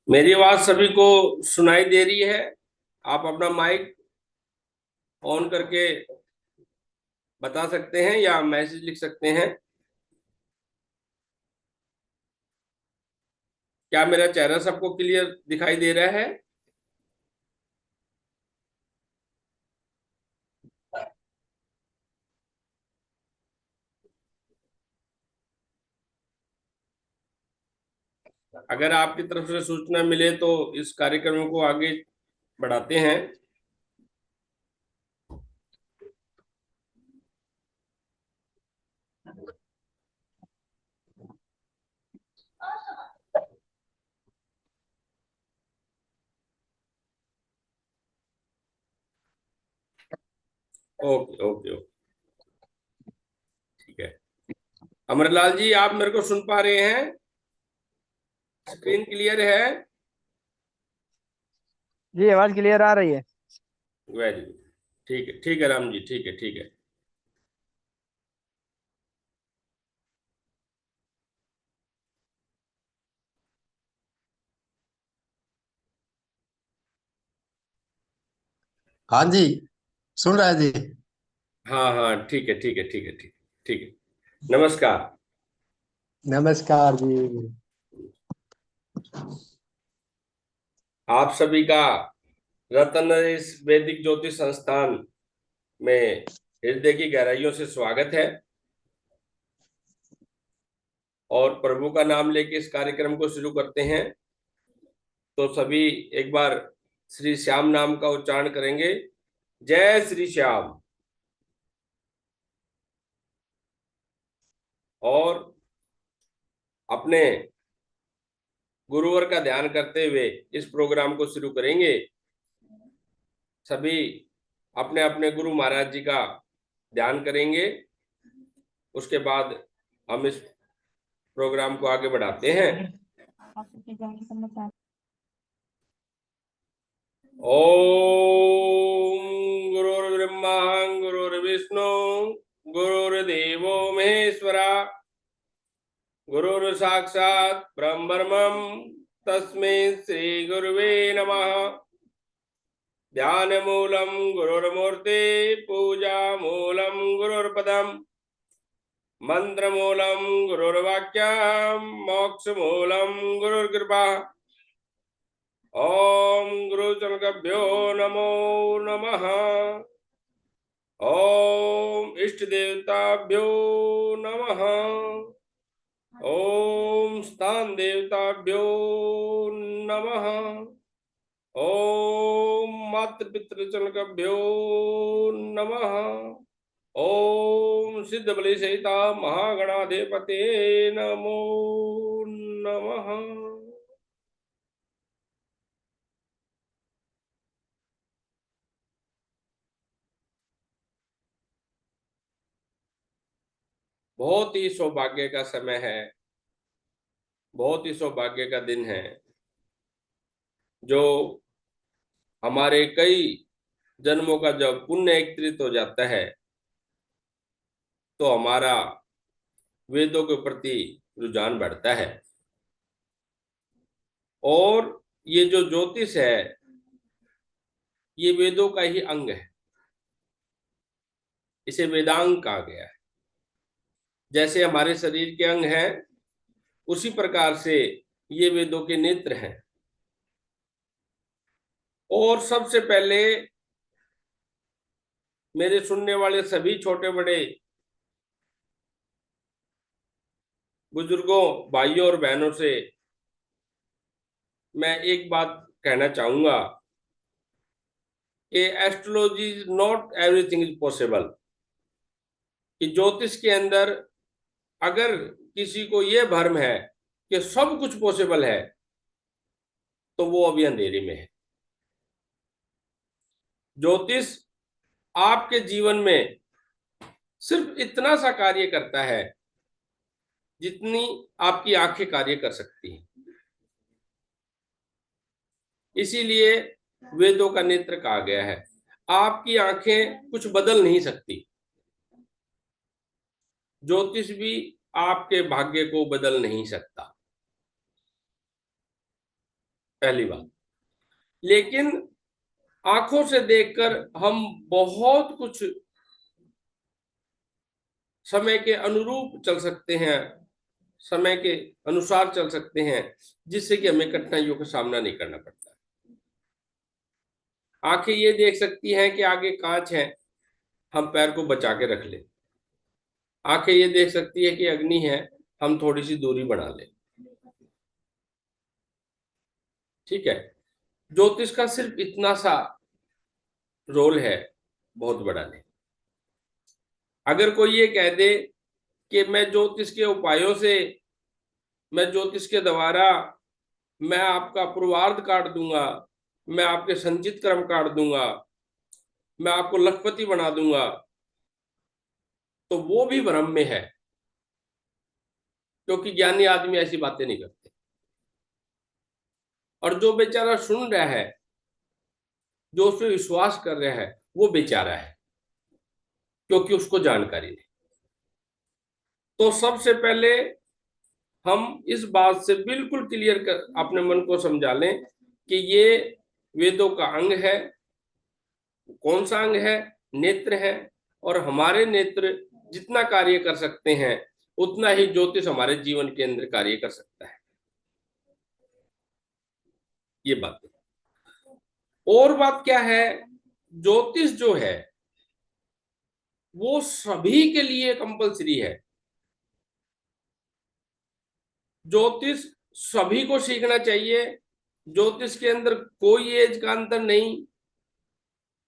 मेरी आवाज सभी को सुनाई दे रही है? आप अपना माइक ऑन करके बता सकते हैं या मैसेज लिख सकते हैं। क्या मेरा चेहरा सबको क्लियर दिखाई दे रहा है? अगर आपकी तरफ से सूचना मिले तो इस कार्यक्रम को आगे बढ़ाते हैं। ओके ओके ओके, ठीक है। अमरलाल जी, आप मेरे को सुन पा रहे हैं? स्क्रीन क्लियर है? जी आवाज क्लियर आ रही है। Very good. ठीक है राम जी, ठीक है ठीक है। हाँ जी, सुन रहा है जी। हाँ हाँ, ठीक है ठीक है ठीक है ठीक है। नमस्कार। नमस्कार जी। आप सभी का रतन इस वैदिक ज्योतिष संस्थान में हृदय की गहराइयों से स्वागत है। और प्रभु का नाम लेके इस कार्यक्रम को शुरू करते हैं। तो सभी एक बार श्री श्याम नाम का उच्चारण करेंगे। जय श्री श्याम। और अपने गुरुवर का ध्यान करते हुए इस प्रोग्राम को शुरू करेंगे। सभी अपने अपने गुरु महाराज जी का ध्यान करेंगे। उसके बाद हम इस प्रोग्राम को आगे बढ़ाते हैं। ओम गुरुर्ब्रह्मा गुरुर्विष्णु गुरुर्देवो महेश्वरा गुरुर् साक्षात् परम ब्रह्मम् तस्मै श्री गुरुवे नमः। ध्यान मूलम गुरुर्मूर्ति पूजा मूलम गुरुर्पदम मंत्र मूलम गुरुर्वाक्य मोक्ष मूलम गुरुर्कृपा। ओम गुरुचरणभ्यो नमो नमः। ओम इष्ट देवताभ्यो नमः। ओम स्थान देवताभ्यो नमः। ओम मातृ पितृचरणभ्यो नमः। ओम सिद्ध बलि सहिता महागणाधिपते नमो नमः। बहुत ही सौभाग्य का समय है, बहुत ही सौभाग्य का दिन है, जो हमारे कई जन्मों का जब पुण्य एकत्रित हो जाता है तो हमारा वेदों के प्रति रुझान बढ़ता है। और ये जो ज्योतिष है ये वेदों का ही अंग है। इसे वेदांग कहा गया है। जैसे हमारे शरीर के अंग हैं उसी प्रकार से ये वेदों के नेत्र हैं। और सबसे पहले मेरे सुनने वाले सभी छोटे बड़े बुजुर्गों, भाइयों और बहनों से मैं एक बात कहना चाहूंगा कि astrology is not everything is possible. कि ज्योतिष के अंदर अगर किसी को यह भ्रम है कि सब कुछ पॉसिबल है तो वो अभी अंधेरे में है। ज्योतिष आपके जीवन में सिर्फ इतना सा कार्य करता है जितनी आपकी आंखें कार्य कर सकती हैं। इसीलिए वेदों का नेत्र कहा गया है। आपकी आंखें कुछ बदल नहीं सकती, ज्योतिष भी आपके भाग्य को बदल नहीं सकता। पहली बात। लेकिन आंखों से देखकर हम बहुत कुछ समय के अनुरूप चल सकते हैं, समय के अनुसार चल सकते हैं, जिससे कि हमें कठिनाइयों का सामना नहीं करना पड़ता। आंखें ये देख सकती हैं कि आगे कांच है, हम पैर को बचा के रख लें। आंखें ये देख सकती है कि अग्नि है, हम थोड़ी सी दूरी बना लें। ठीक है। ज्योतिष का सिर्फ इतना सा रोल है, बहुत बड़ा नहीं। अगर कोई ये कह दे कि मैं ज्योतिष के उपायों से, मैं ज्योतिष के द्वारा मैं आपका पूर्वार्ध काट दूंगा, मैं आपके संचित क्रम काट दूंगा, मैं आपको लखपति बना दूंगा, तो वो भी भ्रम में है, क्योंकि ज्ञानी आदमी ऐसी बातें नहीं करते। और जो बेचारा सुन रहा है, जो उस पर विश्वास कर रहा है, वो बेचारा है, क्योंकि उसको जानकारी नहीं। तो सबसे पहले हम इस बात से बिल्कुल क्लियर कर अपने मन को समझा लें कि ये वेदों का अंग है। कौन सा अंग है? नेत्र है। और हमारे नेत्र जितना कार्य कर सकते हैं, उतना ही ज्योतिष हमारे जीवन के अंदर कार्य कर सकता है। ये बात है। और बात क्या है, ज्योतिष जो है वो सभी के लिए कंपलसरी है। ज्योतिष सभी को सीखना चाहिए। ज्योतिष के अंदर कोई एज का अंतर नहीं,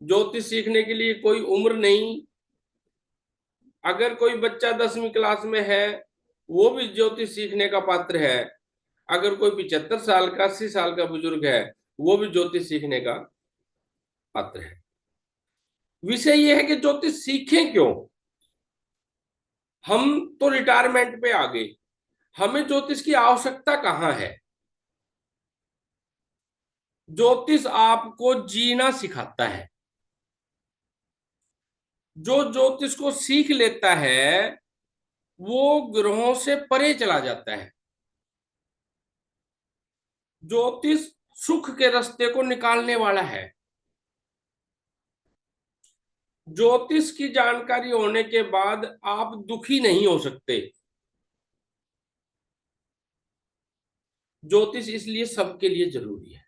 ज्योतिष सीखने के लिए कोई उम्र नहीं। अगर कोई बच्चा 10वीं क्लास में है, वो भी ज्योतिष सीखने का पात्र है। अगर कोई 75 साल का, 80 साल का बुजुर्ग है, वो भी ज्योतिष सीखने का पात्र है। विषय यह है कि ज्योतिष सीखें क्यों। हम तो रिटायरमेंट पे आ गए, हमें ज्योतिष की आवश्यकता कहाँ है? ज्योतिष आपको जीना सिखाता है। जो ज्योतिष को सीख लेता है, वो ग्रहों से परे चला जाता है। ज्योतिष सुख के रास्ते को निकालने वाला है। ज्योतिष की जानकारी होने के बाद आप दुखी नहीं हो सकते। ज्योतिष इसलिए सबके लिए जरूरी है।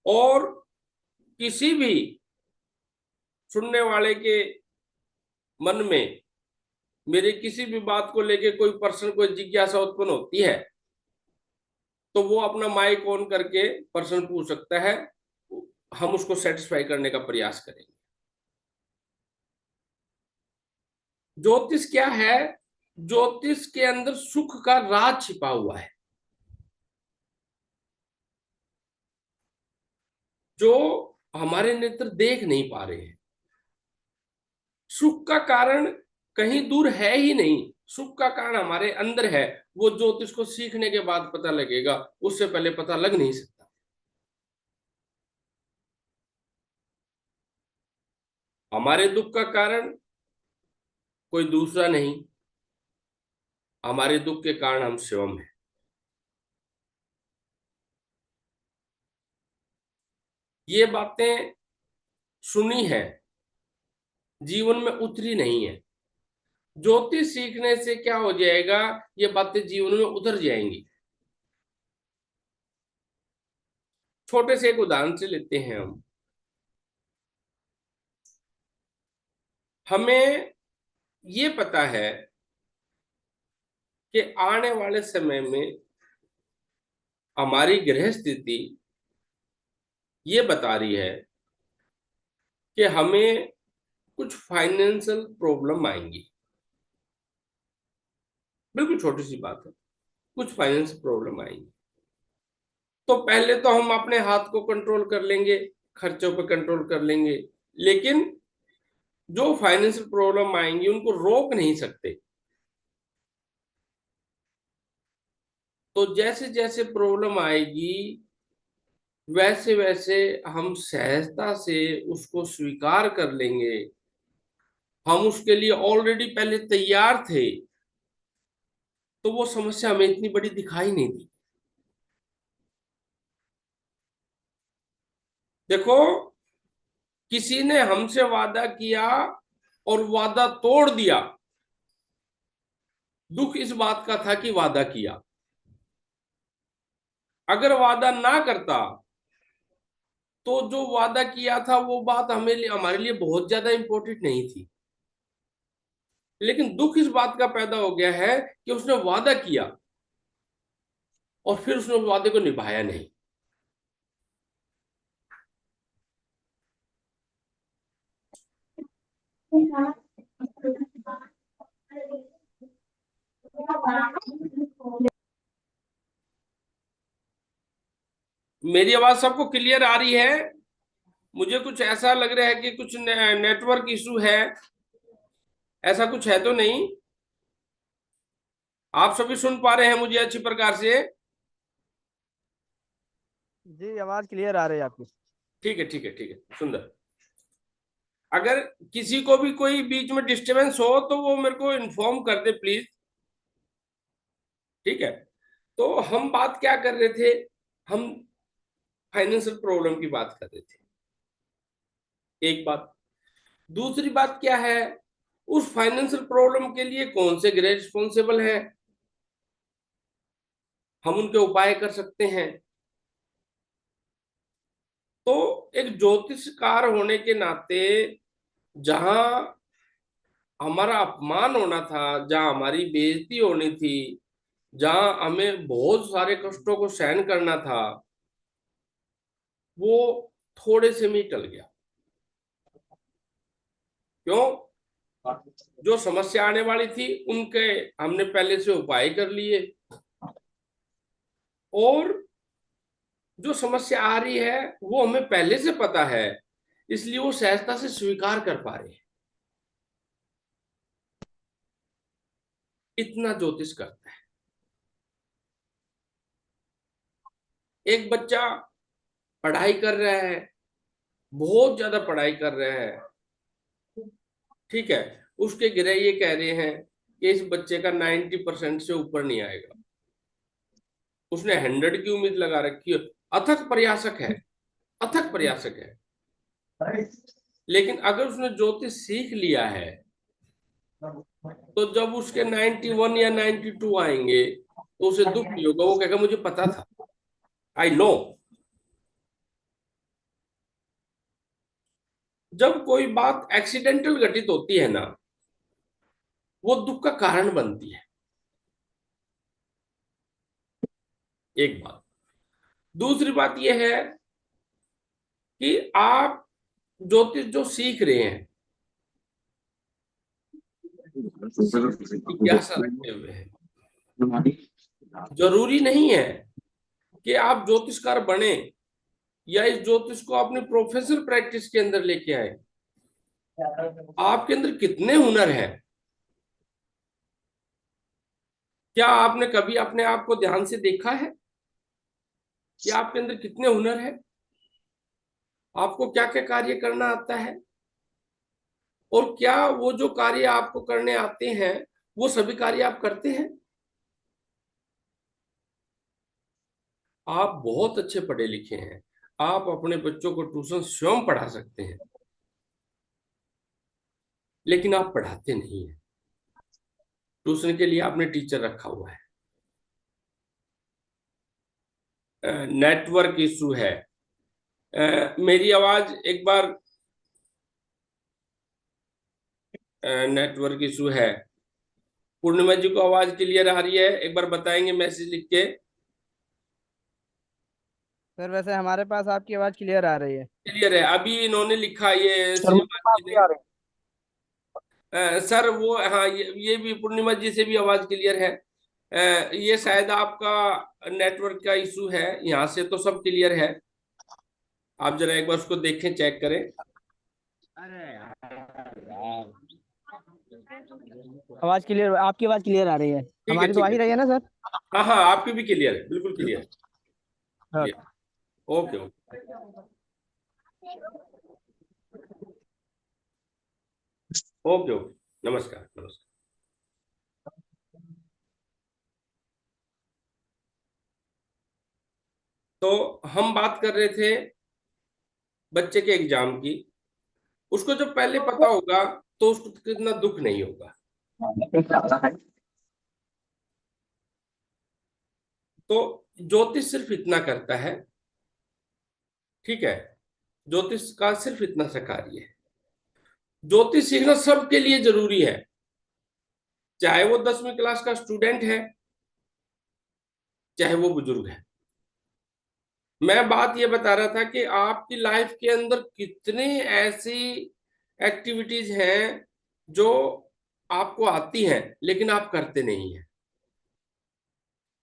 और किसी भी सुनने वाले के मन में मेरी किसी भी बात को लेके कोई पर्सन, कोई जिज्ञासा उत्पन्न होती है, तो वो अपना माइक ऑन करके पर्सन पूछ सकता है, हम उसको सेटिस्फाई करने का प्रयास करेंगे। ज्योतिष क्या है? ज्योतिष के अंदर सुख का राज छिपा हुआ है, जो हमारे नेत्र देख नहीं पा रहे हैं। सुख का कारण कहीं दूर है ही नहीं, सुख का कारण हमारे अंदर है। वो ज्योतिष को सीखने के बाद पता लगेगा, उससे पहले पता लग नहीं सकता। हमारे दुख का कारण कोई दूसरा नहीं, हमारे दुख के कारण हम स्वयं हैं। ये बातें सुनी है, जीवन में उतरी नहीं है। ज्योतिष सीखने से क्या हो जाएगा, ये बातें जीवन में उतर जाएंगी। छोटे से एक उदाहरण से लेते हैं हम। हमें ये पता है कि आने वाले समय में हमारी ग्रह स्थिति ये बता रही है कि हमें कुछ फाइनेंशियल प्रॉब्लम आएंगी। बिल्कुल छोटी सी बात है, कुछ फाइनेंशियल प्रॉब्लम आएंगी। तो पहले तो हम अपने हाथ को कंट्रोल कर लेंगे, खर्चों पे कंट्रोल कर लेंगे, लेकिन जो फाइनेंशियल प्रॉब्लम आएंगी उनको रोक नहीं सकते। तो जैसे जैसे प्रॉब्लम आएगी, वैसे वैसे हम सहजता से उसको स्वीकार कर लेंगे। हम उसके लिए ऑलरेडी पहले तैयार थे, तो वो समस्या हमें इतनी बड़ी दिखाई नहीं दी। देखो, किसी ने हमसे वादा किया और वादा तोड़ दिया। दुख इस बात का था कि वादा किया। अगर वादा ना करता तो जो वादा किया था वो बात हमारे लिए बहुत ज्यादा इंपॉर्टेंट नहीं थी। लेकिन दुख इस बात का पैदा हो गया है कि उसने वादा किया और फिर उसने उस वादे को निभाया नहीं। मेरी आवाज सबको क्लियर आ रही है? मुझे कुछ ऐसा लग रहा है कि कुछ नेटवर्क इशू है। ऐसा कुछ है तो नहीं? आप सभी सुन पा रहे हैं मुझे अच्छी प्रकार से? जी आवाज क्लियर आ रही है आपकी। ठीक है, ठीक है, ठीक है, सुंदर। अगर किसी को भी कोई बीच में डिस्टरबेंस हो तो वो मेरे को इन्फॉर्म कर दे प्लीज। ठीक है। तो हम बात क्या कर रहे थे? हम फाइनेंशियल प्रॉब्लम की बात कर रहे थे, एक बात। दूसरी बात क्या है? उस फाइनेंशियल प्रॉब्लम के लिए कौन से ग्रेड रिस्पॉन्सिबल हैं? हम उनके उपाय कर सकते हैं। तो एक ज्योतिषकार होने के नाते जहां हमारा अपमान होना था, जहां हमारी बेइज्जती होनी थी, जहां हमें बहुत सारे कष्टों को सहन करना था, वो थोड़े से में ही टल गया। क्यों? जो समस्या आने वाली थी उनके हमने पहले से उपाय कर लिए, और जो समस्या आ रही है वो हमें पहले से पता है, इसलिए वो सहजता से स्वीकार कर पा रहे हैं। इतना ज्योतिष करता है। एक बच्चा पढ़ाई कर रहा है, बहुत ज्यादा पढ़ाई कर रहा है, ठीक है। उसके गृह ये कह रहे हैं कि इस बच्चे का 90% से ऊपर नहीं आएगा। उसने 100 की उम्मीद लगा रखी है। अथक प्रयासक है, अथक प्रयासक है। लेकिन अगर उसने ज्योतिष सीख लिया है तो जब उसके 91 या 92 आएंगे तो उसे दुख नहीं होगा। वो कहेगा मुझे पता था, आई नो। जब कोई बात एक्सीडेंटल घटित होती है ना, वो दुख का कारण बनती है। एक बात। दूसरी बात यह है कि आप ज्योतिष जो सीख रहे हैं, जिज्ञासा रखते हुए हैं, जरूरी नहीं है कि आप ज्योतिषकार बने या इस ज्योतिष को अपनी प्रोफेशनल प्रैक्टिस के अंदर लेके आए। आपके अंदर कितने हुनर हैं? क्या आपने कभी अपने आप को ध्यान से देखा है कि आपके अंदर कितने हुनर हैं? आपको क्या क्या कार्य करना आता है? और क्या वो जो कार्य आपको करने आते हैं वो सभी कार्य आप करते हैं? आप बहुत अच्छे पढ़े लिखे हैं, आप अपने बच्चों को ट्यूशन स्वयं पढ़ा सकते हैं, लेकिन आप पढ़ाते नहीं हैं। ट्यूशन के लिए आपने टीचर रखा हुआ है। नेटवर्क इशू है। मेरी आवाज एक बार, नेटवर्क इशू है। पूर्णिमा जी को आवाज क्लियर आ रही है? एक बार बताएंगे मैसेज लिख के। सर वैसे हमारे पास आपकी आवाज क्लियर आ रही है। क्लियर है? अभी इन्होंने लिखा, ये सर मुझे श्रीमान बात जी नहीं ने। आ रही। सर वो, हाँ, ये भी पूर्णिमा जी से भी आवाज क्लियर है। ये शायद आपका नेटवर्क का इशू है, यहाँ से तो सब क्लियर है। आप जरा एक बार उसको देखें, चेक करें। आवाज क्लियर, आपकी आवाज क्लियर आ रही है। ठीक है, हमारी तो ठीक आ है, ही रही है ठीक ना सर? है। हाँ, हाँ, आपकी भी क्लियर है, बिल्कुल क्लियर है। हाँ। Clear. Okay, okay. Okay, okay, नमस्कार, नमस्कार। तो हम बात कर रहे थे बच्चे के एग्जाम की, उसको जब पहले पता होगा तो उसको कितना दुख नहीं होगा। तो ज्योतिष सिर्फ इतना करता है, ठीक है, ज्योतिष का सिर्फ इतना सा कार्य है। ज्योतिष सीखना सबके लिए जरूरी है, चाहे वो 10वीं क्लास का स्टूडेंट है, चाहे वो बुजुर्ग है। मैं बात ये बता रहा था कि आपकी लाइफ के अंदर कितनी ऐसी एक्टिविटीज हैं जो आपको आती हैं लेकिन आप करते नहीं हैं।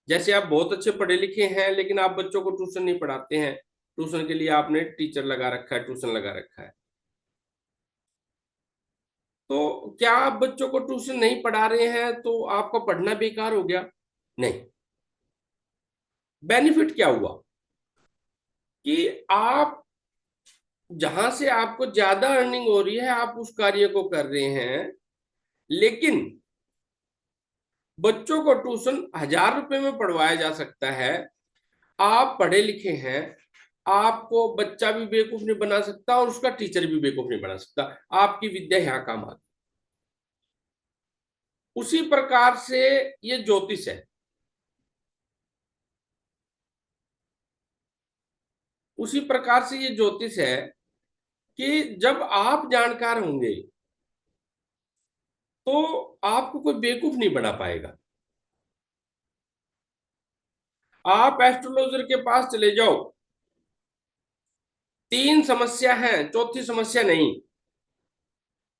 जैसे आप बहुत अच्छे पढ़े लिखे हैं लेकिन आप बच्चों को ट्यूशन नहीं पढ़ाते हैं, ट्यूशन के लिए आपने टीचर लगा रखा है, ट्यूशन लगा रखा है। तो क्या आप बच्चों को ट्यूशन नहीं पढ़ा रहे हैं तो आपका पढ़ना बेकार हो गया? नहीं। बेनिफिट क्या हुआ कि आप जहां से आपको ज्यादा अर्निंग हो रही है आप उस कार्य को कर रहे हैं, लेकिन बच्चों को ट्यूशन 1000 रुपए में पढ़वाया जा सकता है। आप पढ़े लिखे हैं, आपको बच्चा भी बेवकूफ नहीं बना सकता और उसका टीचर भी बेवकूफ नहीं बना सकता। आपकी विद्या यहाँ काम आती। उसी प्रकार से ये ज्योतिष है, उसी प्रकार से ये ज्योतिष है कि जब आप जानकार होंगे तो आपको कोई बेवकूफ नहीं बना पाएगा। आप एस्ट्रोलॉजर के पास चले जाओ, 3 समस्या है, चौथी समस्या नहीं।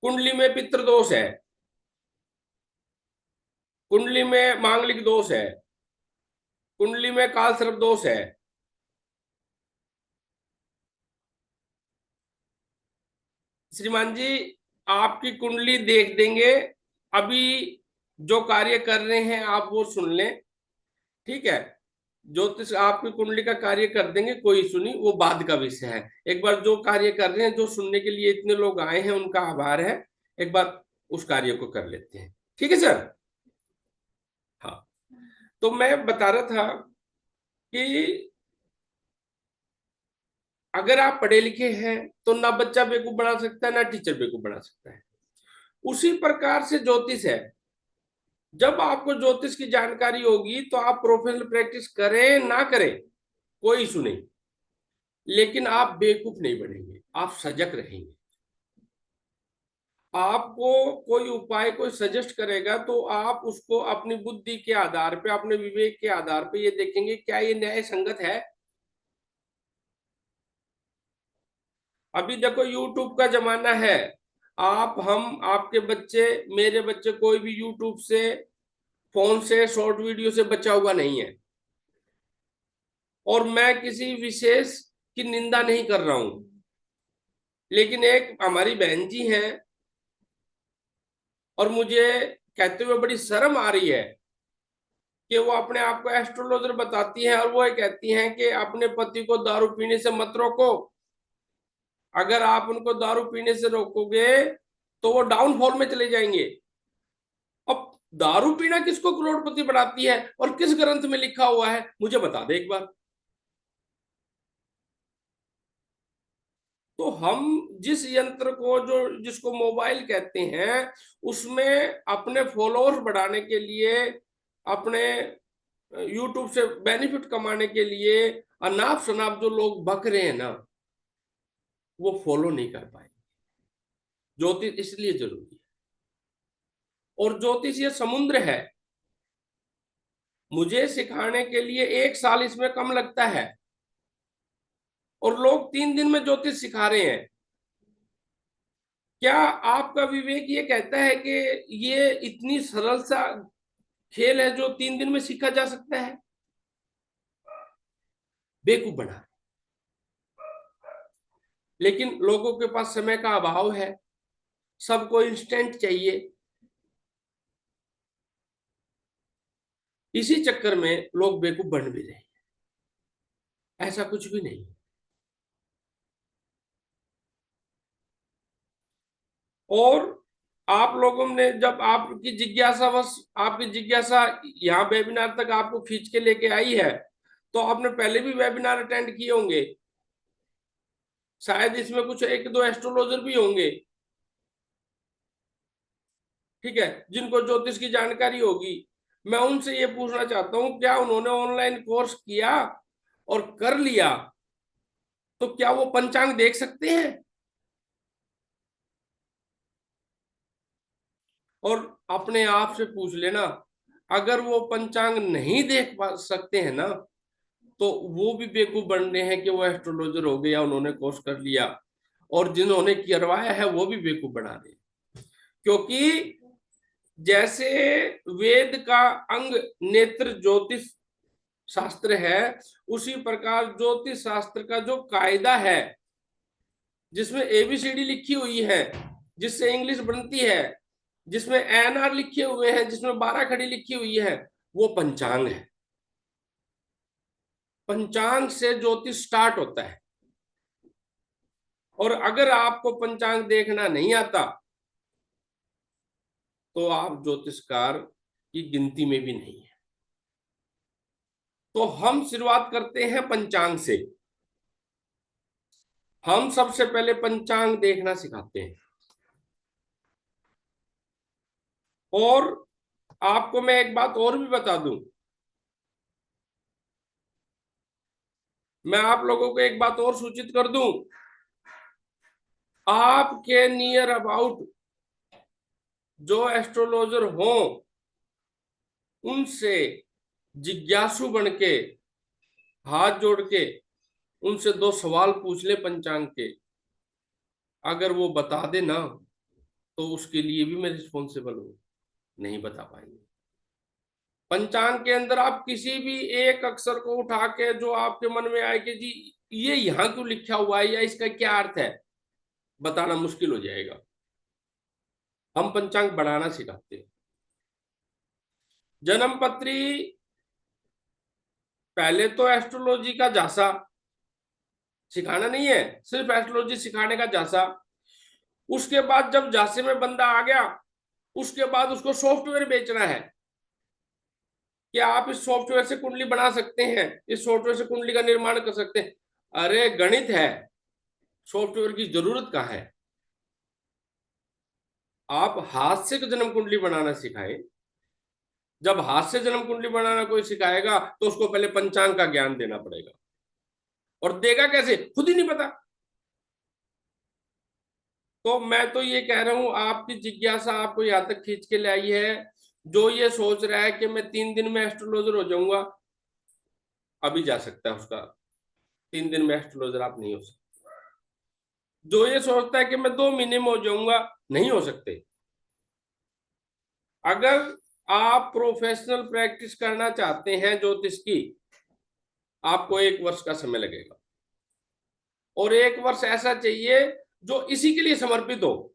कुंडली में पितृदोष है, कुंडली में मांगलिक दोष है, कुंडली में काल सर्प दोष है। श्रीमान जी, आपकी कुंडली देख देंगे, अभी जो कार्य कर रहे हैं आप वो सुन लें, ठीक है। ज्योतिष आपकी कुंडली का कार्य कर देंगे, कोई इशू नहीं, वो बाद का विषय है। एक बार जो कार्य कर रहे हैं, जो सुनने के लिए इतने लोग आए हैं उनका आभार है, एक बार उस कार्य को कर लेते हैं, ठीक है सर। हाँ, तो मैं बता रहा था कि अगर आप पढ़े लिखे हैं तो ना बच्चा बेवकूफ बना सकता है ना टीचर बेवकूफ बना सकता है। उसी प्रकार से ज्योतिष है, जब आपको ज्योतिष की जानकारी होगी तो आप प्रोफेशनल प्रैक्टिस करें ना करें कोई इशू नहीं, लेकिन आप बेवकूफ नहीं बनेंगे, आप सजग रहेंगे। आपको कोई उपाय कोई सजेस्ट करेगा तो आप उसको अपनी बुद्धि के आधार पे, अपने विवेक के आधार पे ये देखेंगे क्या ये न्याय संगत है। अभी देखो यूट्यूब का जमाना है, आप, हम, आपके बच्चे, मेरे बच्चे, कोई भी यूट्यूब से, फोन से, शॉर्ट वीडियो से बचा हुआ नहीं है। और मैं किसी विशेष की निंदा नहीं कर रहा हूं, लेकिन एक हमारी बहन जी हैं और मुझे कहते हुए बड़ी शर्म आ रही है कि वो अपने आप को एस्ट्रोलॉजर बताती हैं और वो ये कहती हैं कि अपने पति को दारू पीने से मत रोको, अगर आप उनको दारू पीने से रोकोगे तो वो डाउनफॉल में चले जाएंगे। अब दारू पीना किसको करोड़पति बनाती है और किस ग्रंथ में लिखा हुआ है, मुझे बता दे एक बार। तो हम जिस यंत्र को, जो जिसको मोबाइल कहते हैं, उसमें अपने फॉलोअर्स बढ़ाने के लिए, अपने यूट्यूब से बेनिफिट कमाने के लिए अनाप शनाप जो लोग बक रहे हैं ना, वो फॉलो नहीं कर पाए। ज्योतिष इसलिए जरूरी है, और ज्योतिष ये समुद्र है। मुझे सिखाने के लिए 1 साल इसमें कम लगता है और लोग 3 दिन में ज्योतिष सिखा रहे हैं। क्या आपका विवेक ये कहता है कि ये इतनी सरल सा खेल है जो 3 दिन में सीखा जा सकता है? बेवकूफ बना। लेकिन लोगों के पास समय का अभाव है, सबको इंस्टेंट चाहिए, इसी चक्कर में लोग बेवकूफ बन भी रहे हैं। ऐसा कुछ भी नहीं। और आप लोगों ने, जब आपकी जिज्ञासा, बस आपकी जिज्ञासा यहाँ वेबिनार तक आपको खींच के लेके आई है, तो आपने पहले भी वेबिनार अटेंड किए होंगे। शायद इसमें कुछ एक दो एस्ट्रोलॉजर भी होंगे, ठीक है, जिनको ज्योतिष की जानकारी होगी। मैं उनसे ये पूछना चाहता हूं, क्या उन्होंने ऑनलाइन कोर्स किया और कर लिया तो क्या वो पंचांग देख सकते हैं? और अपने आप से पूछ लेना, अगर वो पंचांग नहीं देख पा सकते हैं ना, तो वो भी बेवकूफ बन रहे हैं कि वो एस्ट्रोलॉजर हो गए या उन्होंने कोर्स कर लिया, और जिन्होंने करवाया है वो भी बेवकूफ बना रहे हैं। क्योंकि जैसे वेद का अंग नेत्र ज्योतिष शास्त्र है, उसी प्रकार ज्योतिष शास्त्र का जो कायदा है, जिसमें एबीसीडी लिखी हुई है, जिससे इंग्लिश बनती है, जिसमें एनआर लिखे हुए हैं, जिसमें 12 खड़ी लिखी हुई है, वो पंचांग है। पंचांग से ज्योतिष स्टार्ट होता है। और अगर आपको पंचांग देखना नहीं आता तो आप ज्योतिषकार की गिनती में भी नहीं है। तो हम शुरुआत करते हैं पंचांग से। हम सबसे पहले पंचांग देखना सिखाते हैं। और आपको मैं एक बात और भी बता दूं, मैं आप लोगों को एक बात और सूचित कर दूं, आपके नियर अबाउट जो एस्ट्रोलॉजर हो, उनसे जिज्ञासु बन के हाथ जोड़ के उनसे 2 सवाल पूछ ले पंचांग के। अगर वो बता दे ना, तो उसके लिए भी मैं रिस्पॉन्सिबल हूं। नहीं बता पाएंगे। पंचांग के अंदर आप किसी भी एक अक्षर को उठा के जो आपके मन में आए कि जी ये यहां क्यों लिखा हुआ है या इसका क्या अर्थ है, बताना मुश्किल हो जाएगा। हम पंचांग बढ़ाना सिखाते हैं। जन्म पत्री पहले तो एस्ट्रोलॉजी का झांसा, सिखाना नहीं है, सिर्फ एस्ट्रोलॉजी सिखाने का झांसा। उसके बाद जब झांसे में बंदा आ गया, उसके बाद उसको सॉफ्टवेयर बेचना है कि आप इस सॉफ्टवेयर से कुंडली बना सकते हैं, इस सॉफ्टवेयर से कुंडली का निर्माण कर सकते हैं। अरे गणित है, सॉफ्टवेयर की जरूरत कहाँ है? आप हाथ से जन्म कुंडली बनाना सिखाएं। जब हाथ से जन्म कुंडली बनाना कोई सिखाएगा तो उसको पहले पंचांग का ज्ञान देना पड़ेगा। और देगा कैसे, खुद ही नहीं पता। तो मैं तो ये कह रहा हूं, आपकी जिज्ञासा आपको यहां तक खींच के ले आई है। जो ये सोच रहा है कि मैं 3 दिन में एस्ट्रोलॉजर हो जाऊंगा, अभी जा सकता है उसका। 3 दिन में एस्ट्रोलॉजर आप नहीं हो सकते। जो ये सोचता है कि मैं 2 महीने में हो जाऊंगा, नहीं हो सकते। अगर आप प्रोफेशनल प्रैक्टिस करना चाहते हैं ज्योतिष की, आपको 1 वर्ष का समय लगेगा। और 1 वर्ष ऐसा चाहिए जो इसी के लिए समर्पित हो।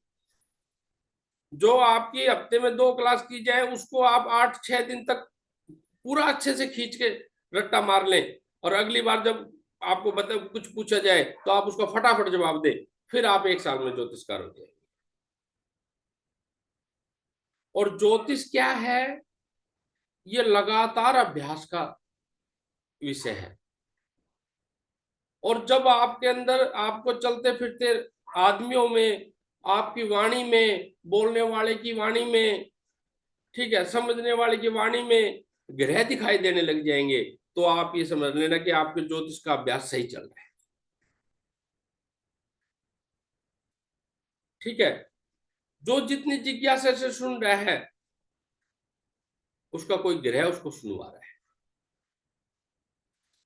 जो आपकी हफ्ते में 2 क्लास की जाए, उसको आप 8-6 दिन तक पूरा अच्छे से खींच के रट्टा मार लें, और अगली बार जब आपको बता कुछ पूछा जाए तो आप उसका फटाफट जवाब दें। फिर आप 1 साल में ज्योतिषकार हो जाएंगे। और ज्योतिष क्या है, ये लगातार अभ्यास का विषय है। और जब आपके अंदर आपको चलते फिरते आदमियों में, आपकी वाणी में, बोलने वाले की वाणी में, ठीक है, समझने वाले की वाणी में ग्रह दिखाई देने लग जाएंगे, तो आप ये समझ लेना कि आपके ज्योतिष का अभ्यास सही चल रहा है। ठीक है। जो जितनी जिज्ञासा से सुन रहा है, उसका कोई ग्रह उसको सुनवा रहा है।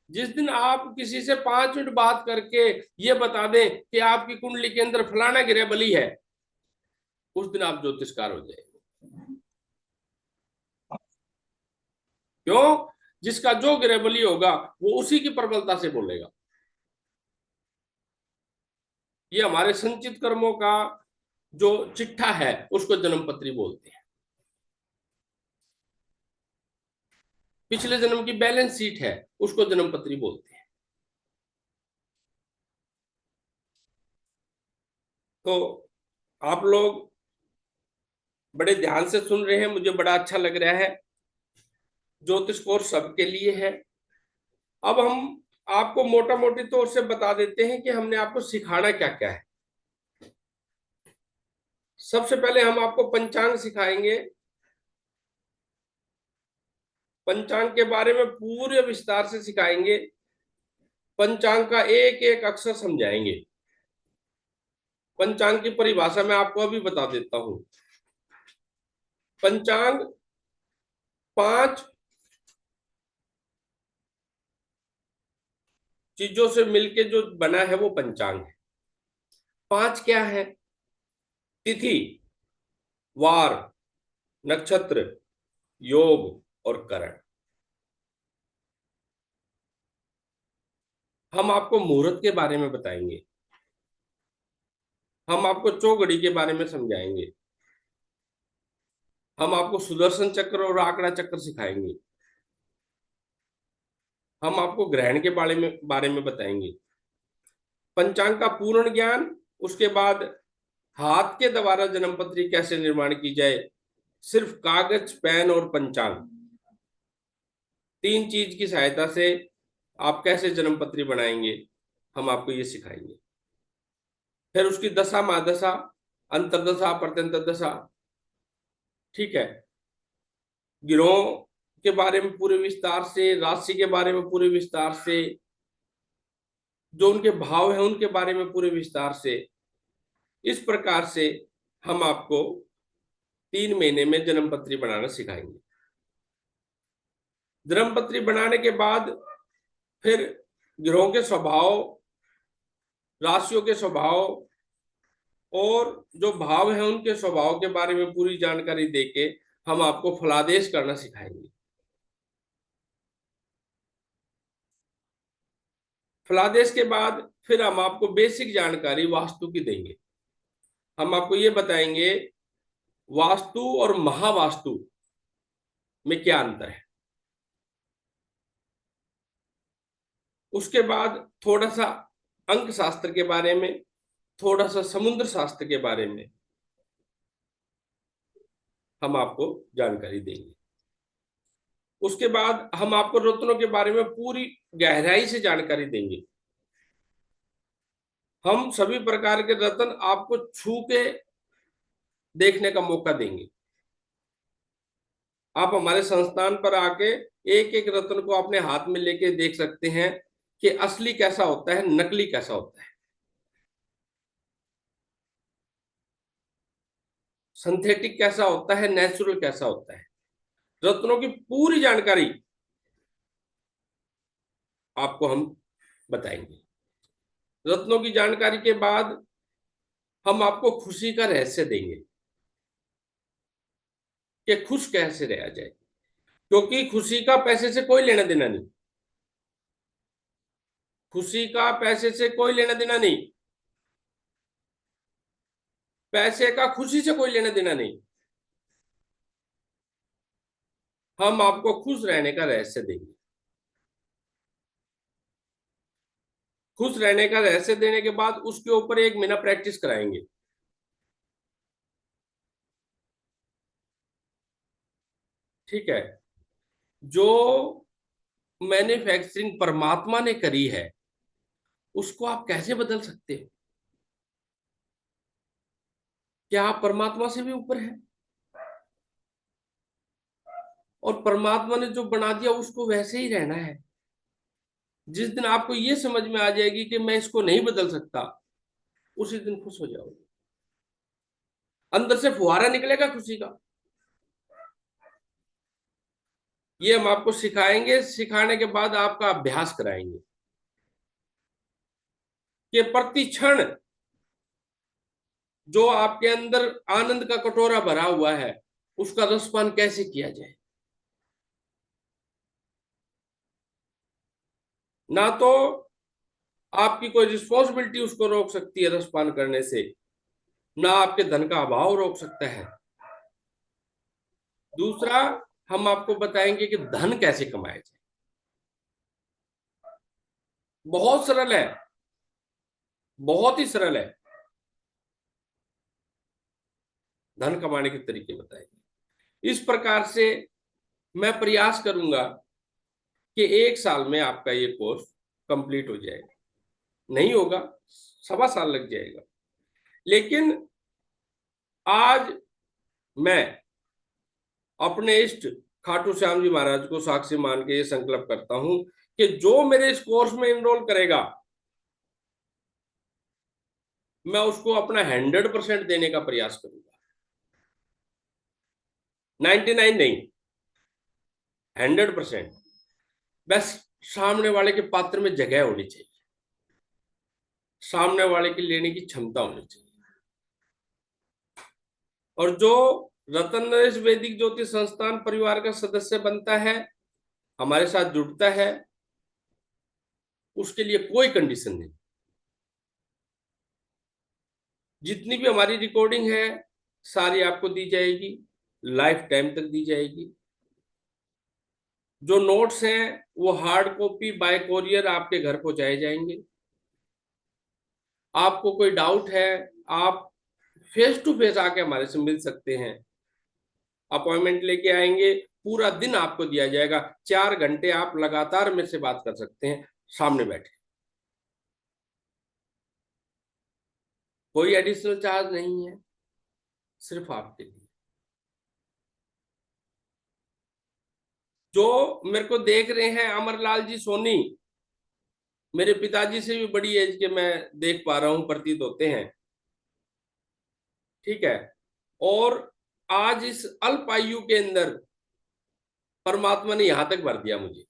जिस दिन आप किसी से 5 मिनट बात करके ये बता दें कि आपकी कुंडली के अंदर फलाना ग्रह बली है, उस दिन आप ज्योतिषकार हो जाएंगे। क्यों? जिसका जो ग्रह बली होगा वो उसी की प्रबलता से बोलेगा। ये हमारे संचित कर्मों का जो चिट्ठा है उसको जन्मपत्री बोलते हैं। पिछले जन्म की बैलेंस शीट है, उसको जन्मपत्री बोलते हैं। तो आप लोग बड़े ध्यान से सुन रहे हैं, मुझे बड़ा अच्छा लग रहा है। ज्योतिष कोर्स सबके लिए है। अब हम आपको मोटा मोटी तौर से बता देते हैं कि हमने आपको सिखाना क्या क्या है। सबसे पहले हम आपको पंचांग सिखाएंगे। पंचांग के बारे में पूरे विस्तार से सिखाएंगे। पंचांग का एक एक अक्षर समझाएंगे। पंचांग की परिभाषा मैं आपको अभी बता देता हूं। पंचांग 5 चीजों से मिलके जो बना है वो पंचांग है। 5 क्या है? तिथि, वार, नक्षत्र, योग और करण। हम आपको मुहूर्त के बारे में बताएंगे। हम आपको चौघड़ी के बारे में समझाएंगे। हम आपको सुदर्शन चक्र और आंकड़ा चक्र सिखाएंगे। हम आपको ग्रहण के बारे में बताएंगे। पंचांग का पूर्ण ज्ञान, उसके बाद हाथ के द्वारा जन्म पत्री कैसे निर्माण की जाए, सिर्फ कागज, पेन और पंचांग, 3 चीज की सहायता से आप कैसे जन्म पत्री बनाएंगे, हम आपको ये सिखाएंगे। फिर उसकी दशा, महादशा, अंतरदशा, प्रत्यंतर दशा, ठीक है, गिरोह के बारे में पूरे विस्तार से, राशि के बारे में पूरे विस्तार से, जो उनके भाव है उनके बारे में पूरे विस्तार से। इस प्रकार से हम आपको 3 महीने में जन्म पत्री बनाना सिखाएंगे। जन्म पत्री बनाने के बाद फिर ग्रहों के स्वभाव, राशियों के स्वभाव और जो भाव है उनके स्वभाव के बारे में पूरी जानकारी देके हम आपको फलादेश करना सिखाएंगे। फलादेश के बाद फिर हम आपको बेसिक जानकारी वास्तु की देंगे। हम आपको ये बताएंगे वास्तु और महावास्तु में क्या अंतर है। उसके बाद थोड़ा सा अंक शास्त्र के बारे में, थोड़ा सा समुद्र शास्त्र के बारे में हम आपको जानकारी देंगे। उसके बाद हम आपको रत्नों के बारे में पूरी गहराई से जानकारी देंगे। हम सभी प्रकार के रत्न आपको छू के देखने का मौका देंगे। आप हमारे संस्थान पर आके एक एक रत्न को अपने हाथ में लेके देख सकते हैं कि असली कैसा होता है, नकली कैसा होता है, सिंथेटिक कैसा होता है, नेचुरल कैसा होता है। रत्नों की पूरी जानकारी आपको हम बताएंगे। रत्नों की जानकारी के बाद हम आपको खुशी का रहस्य देंगे कि खुश कैसे रहा जाए, क्योंकि खुशी का पैसे से कोई लेना देना नहीं। खुशी का पैसे से कोई लेना देना नहीं। पैसे का खुशी से कोई लेना देना नहीं। हम आपको खुश रहने का रहस्य देंगे। खुश रहने का रहस्य देने के बाद उसके ऊपर 1 महीना प्रैक्टिस कराएंगे। ठीक है। जो मैन्युफैक्चरिंग परमात्मा ने करी है उसको आप कैसे बदल सकते हो? क्या आप परमात्मा से भी ऊपर है? और परमात्मा ने जो बना दिया उसको वैसे ही रहना है। जिस दिन आपको ये समझ में आ जाएगी कि मैं इसको नहीं बदल सकता, उसी दिन खुश हो जाओगे। अंदर से फुहारा निकलेगा खुशी का। ये हम आपको सिखाएंगे। सिखाने के बाद आपका अभ्यास कराएंगे कि प्रति क्षण जो आपके अंदर आनंद का कटोरा भरा हुआ है उसका रसपान कैसे किया जाए। ना तो आपकी कोई रिस्पॉन्सिबिलिटी उसको रोक सकती है रसपान करने से, ना आपके धन का अभाव रोक सकता है। दूसरा, हम आपको बताएंगे कि धन कैसे कमाया जाए। बहुत सरल है, बहुत ही सरल है। धन कमाने के तरीके बताएंगे। इस प्रकार से मैं प्रयास करूंगा कि 1 साल में आपका ये कोर्स कंप्लीट हो जाएगा, नहीं होगा 1.25 साल लग जाएगा। लेकिन आज मैं अपने इष्ट खाटू श्याम जी महाराज को साक्षी मान के ये संकल्प करता हूं कि जो मेरे इस कोर्स में इनरोल करेगा, मैं उसको अपना 100% देने का प्रयास करूंगा। 99 नहीं, 100%। बस सामने वाले के पात्र में जगह होनी चाहिए, सामने वाले की लेने की क्षमता होनी चाहिए। और जो रतन नरेश वैदिक ज्योतिष संस्थान परिवार का सदस्य बनता है, हमारे साथ जुड़ता है, उसके लिए कोई कंडीशन नहीं। जितनी भी हमारी रिकॉर्डिंग है सारी आपको दी जाएगी, लाइफ टाइम तक दी जाएगी। जो नोट्स हैं वो हार्ड कॉपी बाय कोरियर आपके घर पहुंचाए जाएंगे। आपको कोई डाउट है, आप फेस टू फेस आके हमारे से मिल सकते हैं, अपॉइंटमेंट लेके आएंगे, पूरा दिन आपको दिया जाएगा। 4 घंटे आप लगातार मेरे से बात कर सकते हैं सामने बैठे, कोई एडिशनल चार्ज नहीं है, सिर्फ आपके लिए। जो मेरे को देख रहे हैं, अमरलाल जी सोनी मेरे पिताजी से भी बड़ी एज के मैं देख पा रहा हूं, प्रतीत होते हैं, ठीक है। और आज इस अल्प आयु के अंदर परमात्मा ने यहां तक भर दिया मुझे।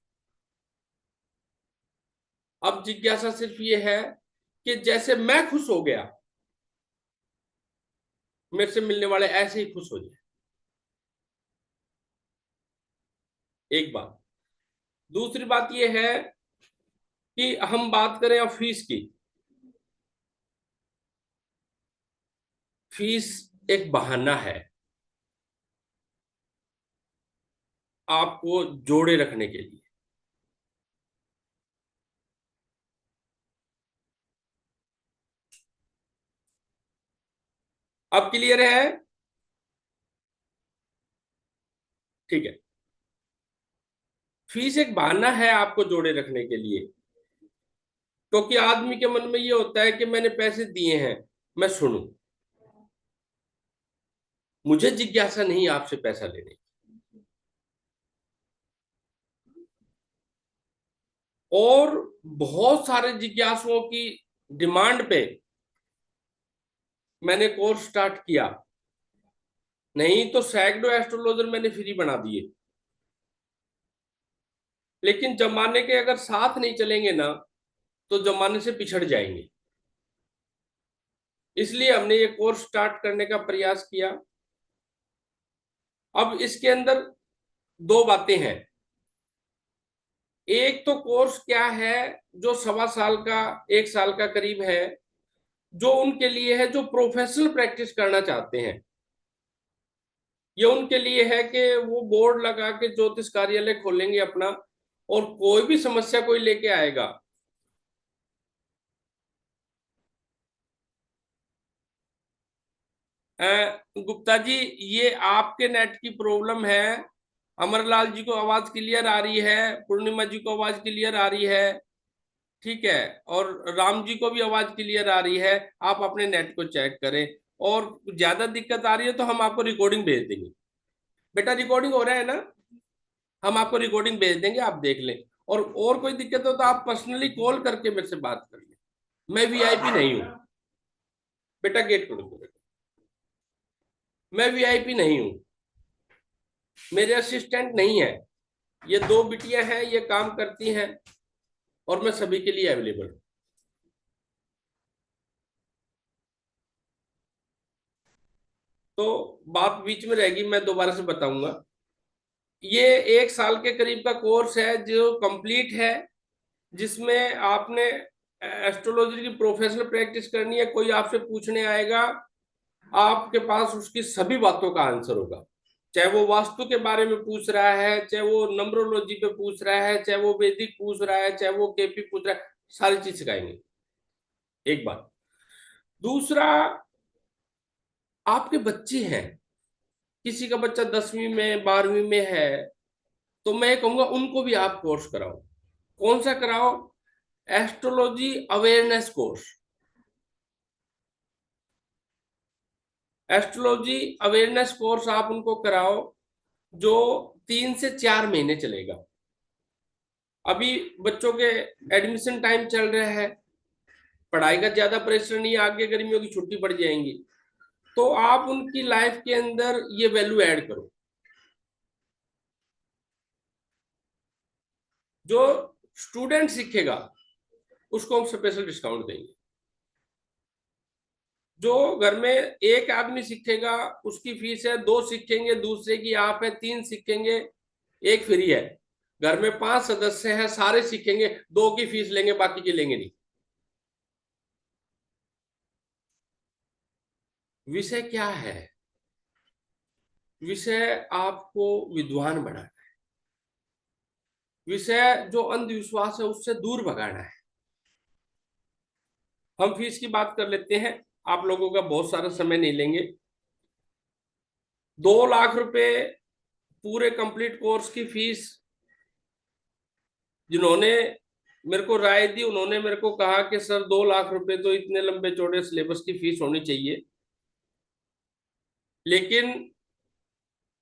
अब जिज्ञासा सिर्फ ये है कि जैसे मैं खुश हो गया, मेरे से मिलने वाले ऐसे ही खुश हो जाए। एक बात। दूसरी बात यह है कि हम बात करें अब फीस की। फीस एक बहाना है आपको जोड़े रखने के लिए। अब क्लियर है? ठीक है। फीस एक बहाना है आपको जोड़े रखने के लिए, क्योंकि आदमी के मन में ये होता है कि मैंने पैसे दिए हैं, मैं सुनूं, मुझे जिज्ञासा नहीं आपसे पैसा लेने की। और बहुत सारे जिज्ञासुओं की डिमांड पे मैंने कोर्स स्टार्ट किया, नहीं तो सैकड़ों एस्ट्रोलॉजर मैंने फ्री बना दिए। लेकिन जमाने के अगर साथ नहीं चलेंगे ना, तो जमाने से पिछड़ जाएंगे। इसलिए हमने ये कोर्स स्टार्ट करने का प्रयास किया। अब इसके अंदर दो बातें हैं। एक तो कोर्स क्या है जो 1.25 साल का, 1 साल का करीब है, जो उनके लिए है जो प्रोफेशनल प्रैक्टिस करना चाहते हैं। ये उनके लिए है कि वो बोर्ड लगा के ज्योतिष कार्यालय खोलेंगे अपना, और कोई भी समस्या कोई लेके आएगा, गुप्ता जी ये आपके नेट की प्रॉब्लम है। अमरलाल जी को आवाज क्लियर आ रही है, पूर्णिमा जी को आवाज क्लियर आ रही है, ठीक है, और राम जी को भी आवाज क्लियर आ रही है। आप अपने नेट को चेक करें, और ज्यादा दिक्कत आ रही है तो हम आपको रिकॉर्डिंग भेज देंगे। बेटा रिकॉर्डिंग हो रहा है ना, हम आपको रिकॉर्डिंग भेज देंगे, आप देख लें। और कोई दिक्कत हो तो आप पर्सनली कॉल करके मेरे से बात कर लें। मैं वीआईपी नहीं हूं बेटा, गेट खोलो बेटा, मैं वीआईपी नहीं हूं, मेरे असिस्टेंट नहीं है, ये 2 बिटियां हैं, ये काम करती हैं, और मैं सभी के लिए अवेलेबल हूं। तो बात बीच में रहेगी, मैं दोबारा से बताऊंगा। ये 1 साल के करीब का कोर्स है जो कंप्लीट है, जिसमें आपने एस्ट्रोलॉजी की प्रोफेशनल प्रैक्टिस करनी है। कोई आपसे पूछने आएगा, आपके पास उसकी सभी बातों का आंसर होगा। चाहे वो वास्तु के बारे में पूछ रहा है, चाहे वो नंबरोलॉजी पे पूछ रहा है, चाहे वो वैदिक पूछ रहा है, चाहे वो केपी पूछ रहा है, सारी चीज सिखाएंगे। एक बात। दूसरा, आपके बच्चे हैं, किसी का बच्चा 10वीं में 12वीं में है, तो मैं कहूंगा उनको भी आप कोर्स कराओ। कौन सा कराओ? Astrology awareness course. Astrology awareness course आप उनको कराओ, जो 3 से 4 महीने चलेगा। अभी बच्चों के एडमिशन टाइम चल रहा है, पढ़ाई का ज्यादा प्रेशर नहीं है, आगे गर्मियों की छुट्टी पड़ जाएंगी, तो आप उनकी लाइफ के अंदर ये वैल्यू ऐड करो। जो स्टूडेंट सीखेगा उसको हम स्पेशल डिस्काउंट देंगे। जो घर में एक आदमी सीखेगा उसकी फीस है, 2 सीखेंगे दूसरे की आप है, 3 सीखेंगे एक फ्री है। घर में 5 सदस्य हैं, सारे सीखेंगे, 2 की फीस लेंगे, बाकी की लेंगे नहीं। विषय क्या है? विषय आपको विद्वान बनाना है। विषय जो अंधविश्वास है उससे दूर भगाना है। हम फीस की बात कर लेते हैं, आप लोगों का बहुत सारा समय नहीं लेंगे। 2 लाख रुपए पूरे कंप्लीट कोर्स की फीस। जिन्होंने मेरे को राय दी उन्होंने मेरे को कहा कि सर 2 लाख रुपए तो इतने लंबे चौड़े सिलेबस की फीस होनी चाहिए, लेकिन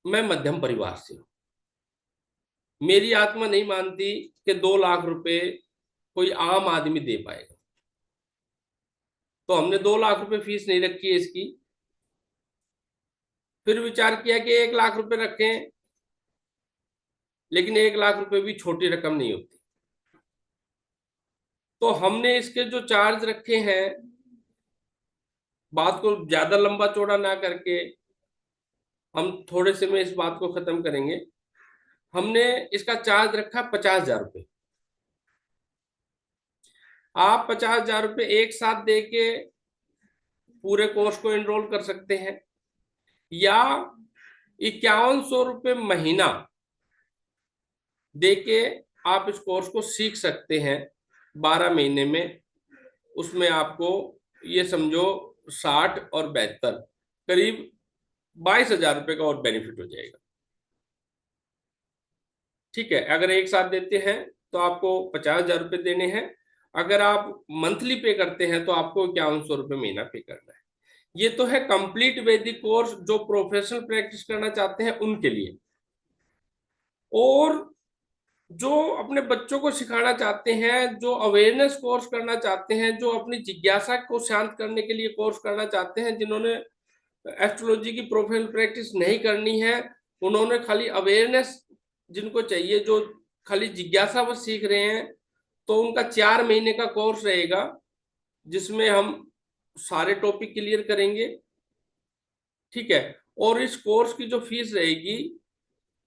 मैं मध्यम परिवार से हूँ, मेरी आत्मा नहीं मानती कि 2 लाख रुपए कोई आम आदमी दे पाएगा। तो हमने 2 लाख रुपए फीस नहीं रखी है इसकी। फिर विचार किया कि 1 लाख रुपए रखें, लेकिन 1 लाख रुपए भी छोटी रकम नहीं होती। तो हमने इसके जो चार्ज रखे हैं, बात को ज्यादा लंबा चौड़ा ना करके हम थोड़े से में इस बात को खत्म करेंगे। हमने इसका चार्ज रखा 50,000 रुपये। आप 50,000 रुपये एक साथ दे के पूरे कोर्स को एनरोल कर सकते हैं, या 5100 रुपये महीना दे के आप इस कोर्स को सीख सकते हैं 12 महीने में। उसमें आपको ये समझो 60 और 72 करीब 22,000 रुपये का और बेनिफिट हो जाएगा। ठीक है, अगर एक साथ देते हैं तो आपको 50,000 रुपये देने हैं। अगर आप मंथली पे करते हैं तो आपको 5100 रुपये महीना पे करना है। ये तो है कंप्लीट वैदिक कोर्स, जो प्रोफेशनल प्रैक्टिस करना चाहते हैं उनके लिए। और जो अपने बच्चों को सिखाना चाहते हैं, जो अवेयरनेस कोर्स करना चाहते हैं, जो अपनी जिज्ञासा को शांत करने के लिए कोर्स करना चाहते हैं, जिन्होंने एस्ट्रोलॉजी की प्रोफेशनल प्रैक्टिस नहीं करनी है, उन्होंने खाली अवेयरनेस जिनको चाहिए, जो खाली जिज्ञासा बस सीख रहे हैं, तो उनका 4 महीने का कोर्स रहेगा, जिसमें हम सारे टॉपिक क्लियर करेंगे। ठीक है, और इस कोर्स की जो फीस रहेगी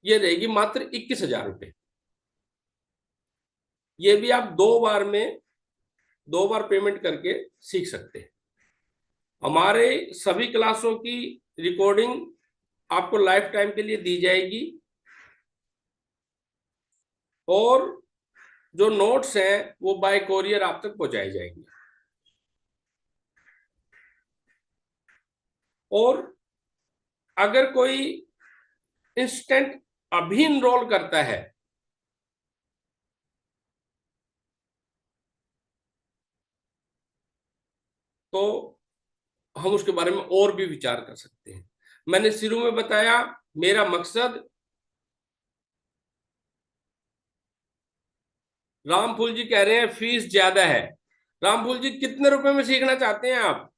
ये रहेगी मात्र 21,000 रुपये। ये भी आप 2 बार में 2 बार पेमेंट करके सीख सकते हैं। हमारे सभी क्लासों की रिकॉर्डिंग आपको लाइफ टाइम के लिए दी जाएगी, और जो नोट्स हैं वो बाय कोरियर आप तक पहुंचाए जाएंगे। और अगर कोई इंस्टेंट अभी इनरोल करता है तो हम उसके बारे में और भी विचार कर सकते हैं। मैंने शुरू में बताया, मेरा मकसद, रामफूल जी कह रहे हैं फीस ज्यादा है। रामफूल जी कितने रुपए में सीखना चाहते हैं आप?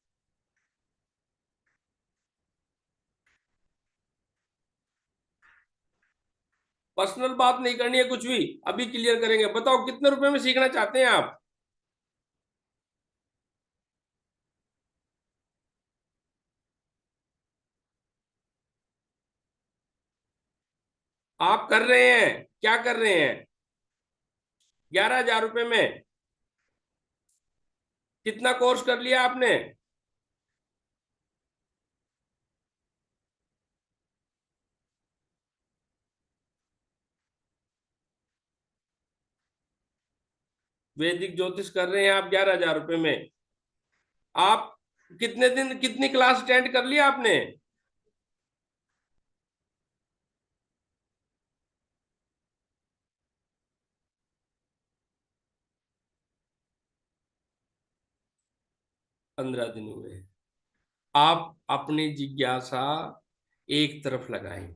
पर्सनल बात नहीं करनी है कुछ भी, अभी क्लियर करेंगे। बताओ कितने रुपए में सीखना चाहते हैं आप? आप कर रहे हैं, क्या कर रहे हैं? 11,000 रुपए में कितना कोर्स कर लिया आपने? वैदिक ज्योतिष कर रहे हैं आप 11,000 रुपए में। आप कितने दिन, कितनी क्लास अटेंड कर लिया आपने? 15 दिन हुए हैं। आप अपनी जिज्ञासा एक तरफ लगाएं।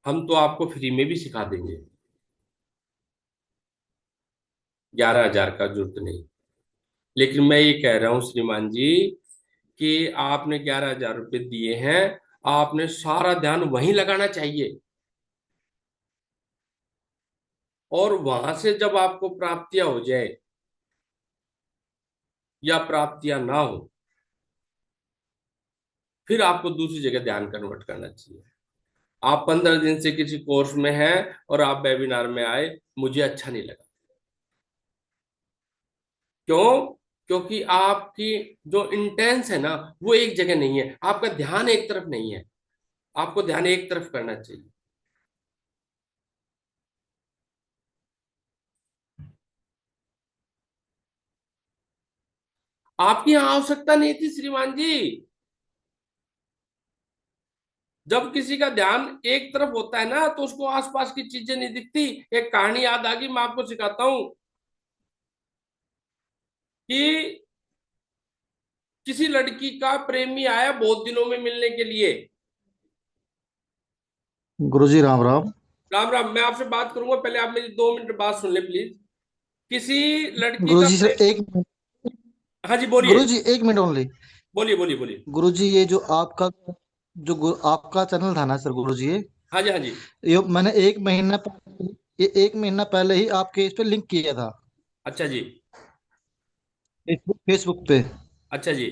हम तो आपको फ्री में भी सिखा देंगे। 11,000 का जरूरत नहीं। लेकिन मैं ये कह रहा हूं श्रीमान जी कि आपने 11,000 रुपये दिए हैं, आपने सारा ध्यान वहीं लगाना चाहिए। और वहां से जब आपको प्राप्तियां हो जाए या प्राप्तियां ना हो, फिर आपको दूसरी जगह ध्यान कन्वर्ट करना चाहिए। आप 15 दिन से किसी कोर्स में हैं और आप वेबिनार में आए, मुझे अच्छा नहीं लगा। क्यों? क्योंकि आपकी जो इंटेंस है ना, वो एक जगह नहीं है, आपका ध्यान एक तरफ नहीं है। आपको ध्यान एक तरफ करना चाहिए। आपकी यहां आवश्यकता नहीं थी श्रीमान जी। जब किसी का ध्यान एक तरफ होता है ना, तो उसको आसपास की चीजें नहीं दिखती। एक कहानी याद आ गई, मैं आपको सिखाता हूं कि किसी लड़की का प्रेमी आया बहुत दिनों में मिलने के लिए। गुरुजी राम राम। राम राम। मैं आपसे बात करूंगा, पहले आप मेरी 2 मिनट बात सुन ले प्लीज। किसी लड़की का गुरुजी सर प्रेम। एक मिनट। हाँ जी, बोलिए। गुरुजी एक मिनट ओनली। बोलिए बोलिए बोलिए। गुरुजी ये जो आपका आपका चैनल था ना सर गुरुजी, हाँ जी, हाँ जी। ये मैंने एक महीना ये एक महीना पहले ही आपके इस पे लिंक किया था, अच्छा जी। फेसबुक पे। अच्छा जी।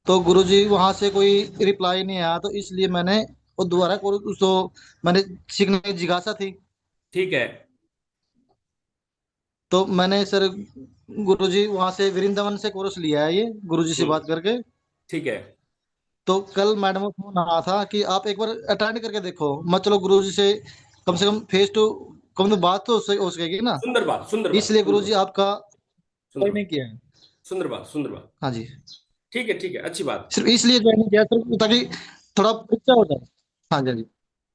तो गुरुजी वहां से कोई रिप्लाई नहीं आया, तो इसलिए मैंने वो दोबारा उसको मैंने सीखने की जिज्ञासा थी। ठीक है। तो मैंने सर गुरुजी वहां से वृंदावन से कोर्स लिया है ये, गुरुजी से हम्म। बात करके। ठीक है। तो कल मैडम को फोन आया था कि आप एक बार अटेंड करके देखो। मैं चलो गुरुजी से कम फेस टू कम तो बात तो हो सकेगी ना। सुंदर बात, सुंदर बात, इसलिए सुंदर गुरुजी बात। आपका सुंदर ज्वाइनिंग बात। किया है। सुंदर बात, सुंदर बात। हाँ जी। ठीक है, ठीक है, अच्छी बात। सिर्फ इसलिए ज्वाइनिंग किया सर, ताकि थोड़ा अच्छा हो जाए। हाँ जी, हाँ जी।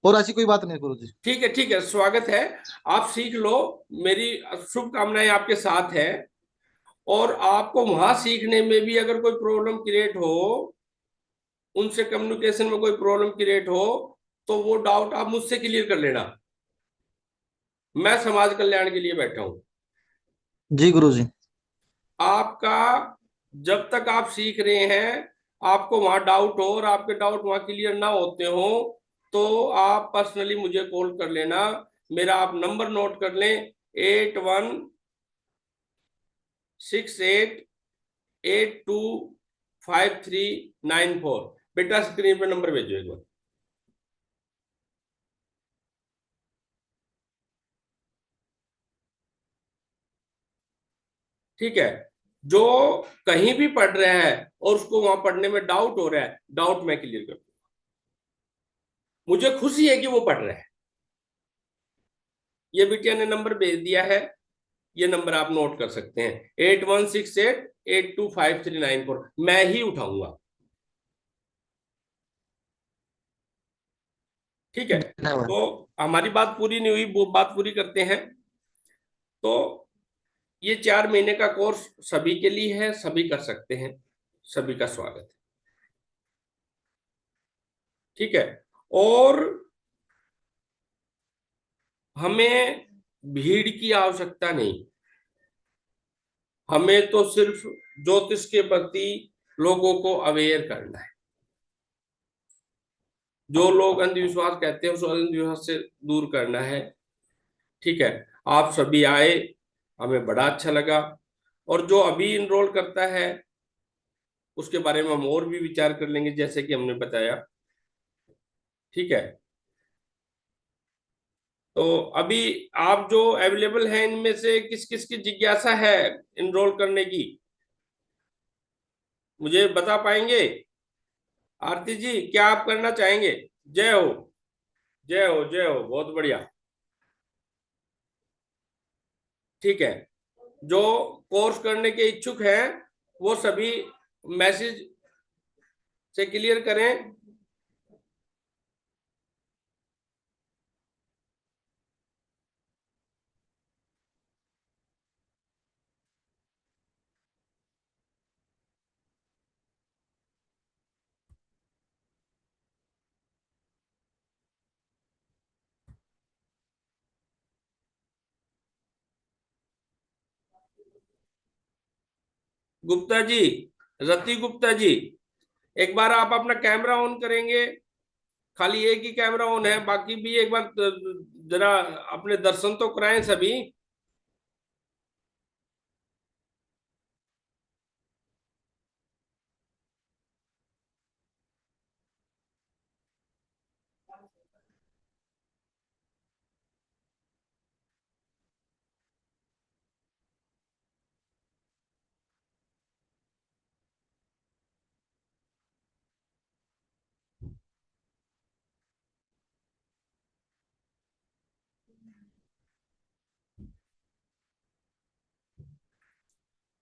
और ऐसी कोई बात नहीं है गुरुजी। ठीक है, ठीक है, स्वागत है। आप सीख लो। मेरी शुभकामनाएं आपके साथ है। और आपको वहां सीखने में भी अगर कोई प्रॉब्लम क्रिएट हो, उनसे कम्युनिकेशन में कोई प्रॉब्लम क्रिएट हो, तो वो डाउट आप मुझसे क्लियर कर लेना। मैं समाज कल्याण के लिए बैठा हूं। जी गुरुजी। आपका जब तक आप सीख रहे हैं, आपको वहां डाउट हो और आपके डाउट वहां क्लियर ना होते हो, तो आप पर्सनली मुझे कॉल कर लेना। मेरा आप नंबर नोट कर लें। 8168825394। बेटा स्क्रीन पे नंबर भेजो एक बार। ठीक है। जो कहीं भी पढ़ रहा है और उसको वहां पढ़ने में डाउट हो रहा है, डाउट मैं क्लियर कर दूं। मुझे खुशी है कि वो पढ़ रहा है। ये बिटिया ने नंबर भेज दिया है। ये नंबर आप नोट कर सकते हैं, 8168825394। मैं ही उठाऊंगा। ठीक है। धन्यवाद। तो हमारी बात पूरी नहीं हुई, वो बात पूरी करते हैं। तो ये 4 महीने का कोर्स सभी के लिए है, सभी कर सकते हैं। सभी का स्वागत है। ठीक है। और हमें भीड़ की आवश्यकता नहीं। हमें तो सिर्फ ज्योतिष के प्रति लोगों को अवेयर करना है। जो लोग अंधविश्वास कहते हैं, उस अंधविश्वास से दूर करना है। ठीक है। आप सभी आए, हमें बड़ा अच्छा लगा। और जो अभी इनरोल करता है, उसके बारे में हम और भी विचार कर लेंगे, जैसे कि हमने बताया। ठीक है। तो अभी आप जो अवेलेबल हैं, इनमें से किस किस की जिज्ञासा है इनरोल करने की, मुझे बता पाएंगे? आरती जी, क्या आप करना चाहेंगे? जय हो, जय हो, जय हो, बहुत बढ़िया। ठीक है। जो कोर्स करने के इच्छुक हैं, वो सभी मैसेज से क्लियर करें। गुप्ता जी, रति गुप्ता जी, एक बार आप अपना कैमरा ऑन करेंगे? खाली एक ही कैमरा ऑन है, बाकी भी एक बार जरा अपने दर्शन तो कराएं सभी।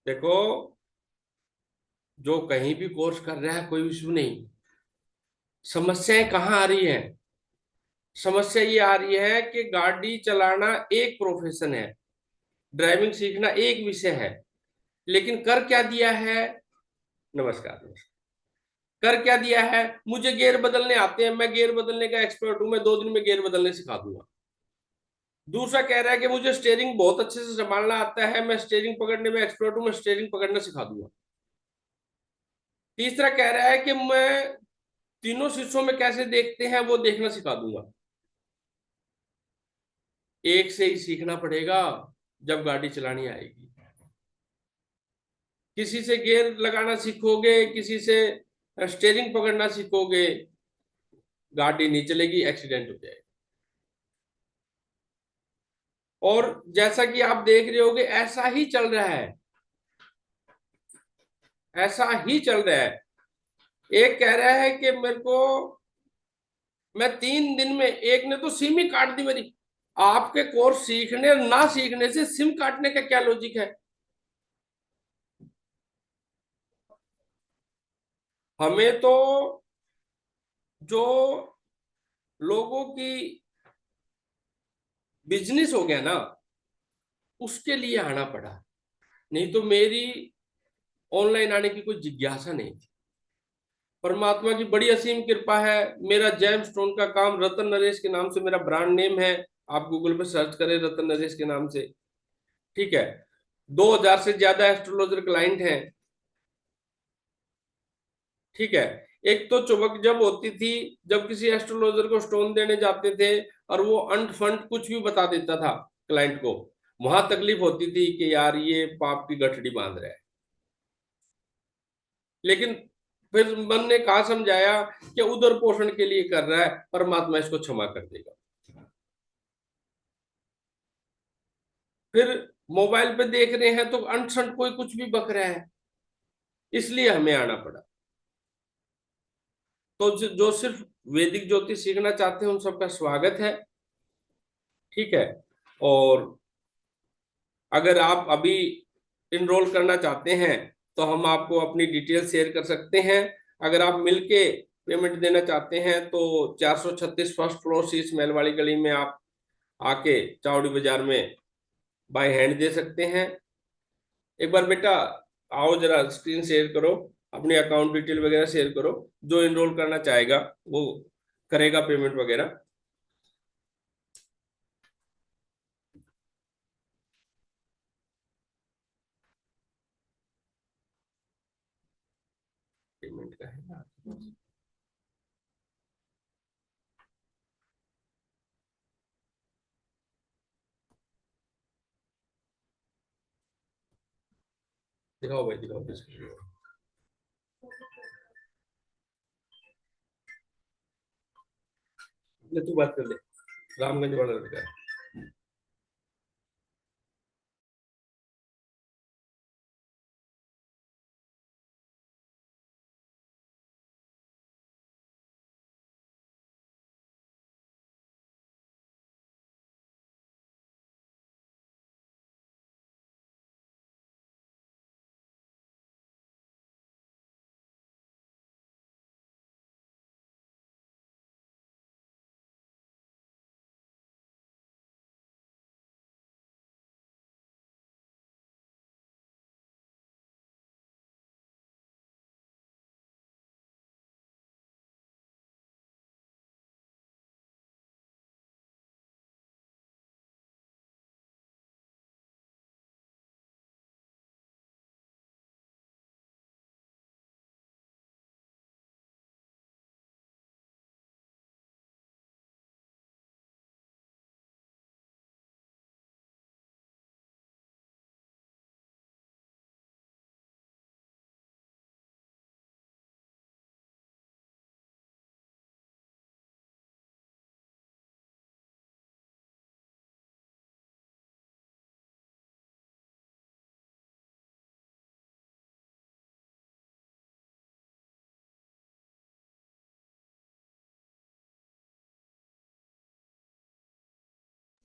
देखो, जो कहीं भी कोर्स कर रहा है कोई इशू नहीं। समस्याएं कहाँ आ रही हैं? समस्या ये आ रही है कि गाड़ी चलाना एक प्रोफेशन है, ड्राइविंग सीखना एक विषय है, लेकिन कर क्या दिया है? नमस्कार, नमस्कार। कर क्या दिया है? मुझे गियर बदलने आते हैं, मैं गियर बदलने का एक्सपर्ट हूं, मैं 2 दिन में गियर बदलने सिखा दूंगा। दूसरा कह रहा है कि मुझे स्टेयरिंग बहुत अच्छे से संभालना आता है, मैं स्टेयरिंग पकड़ने में एक्सपर्ट हूं, मैं स्टेयरिंग पकड़ना सिखा दूंगा। तीसरा कह रहा है कि मैं तीनों शीशों में कैसे देखते हैं वो देखना सिखा दूंगा। एक से ही सीखना पड़ेगा जब गाड़ी चलानी आएगी। किसी से गियर लगाना सीखोगे, किसी से स्टेयरिंग पकड़ना सीखोगे, गाड़ी नहीं चलेगी, एक्सीडेंट हो जाएगा। और जैसा कि आप देख रहे होगे ऐसा ही चल रहा है, ऐसा ही चल रहा है। एक कह रहा है कि मेरे को, मैं 3 दिन में, एक ने तो सिम ही काट दी मेरी। आपके कोर्स सीखने और ना सीखने से सिम काटने का क्या लॉजिक है? हमें तो जो लोगों की बिजनेस हो गया ना, उसके लिए आना पड़ा, नहीं तो मेरी ऑनलाइन आने की कोई जिज्ञासा नहीं थी। परमात्मा की बड़ी असीम कृपा है। मेरा जेम स्टोन का काम, रतन नरेश के नाम से मेरा ब्रांड नेम है। आप गूगल पे सर्च करें रतन नरेश के नाम से, ठीक है। 2000 से ज्यादा एस्ट्रोलॉजर क्लाइंट हैं, ठीक है। एक तो चुबक जब होती थी, जब किसी एस्ट्रोलॉजर को स्टोन देने जाते थे और वो अंट फंट कुछ भी बता देता था क्लाइंट को, वहां तकलीफ होती थी कि यार ये पाप की गठड़ी बांध रहा है। लेकिन फिर मन ने कहा, समझाया कि उदर पोषण के लिए कर रहा है, परमात्मा इसको क्षमा कर देगा। फिर मोबाइल पे देख रहे हैं तो अंट शंट कोई कुछ भी बक रहा है, इसलिए हमें आना पड़ा। तो जो सिर्फ वैदिक ज्योतिष सीखना चाहते हैं उन सबका स्वागत है, ठीक है। और अगर आप अभी इनरोल करना चाहते हैं तो हम आपको अपनी डिटेल शेयर कर सकते हैं। अगर आप मिलके पेमेंट देना चाहते हैं तो 436 फर्स्ट फ्लोर शीश महल वाली गली में आप आके चावड़ी बाजार में बाय हैंड दे सकते हैं। एक बार बेटा आओ, जरा स्क्रीन शेयर करो, अपनी अकाउंट डिटेल वगैरह शेयर करो। जो इनरोल करना चाहेगा वो करेगा पेमेंट वगैरह। पेमेंट का है ना? दिखाओ भाई, दिखाओ किसको। ले तू बात कर ले, रामगंज वाला लड़का है।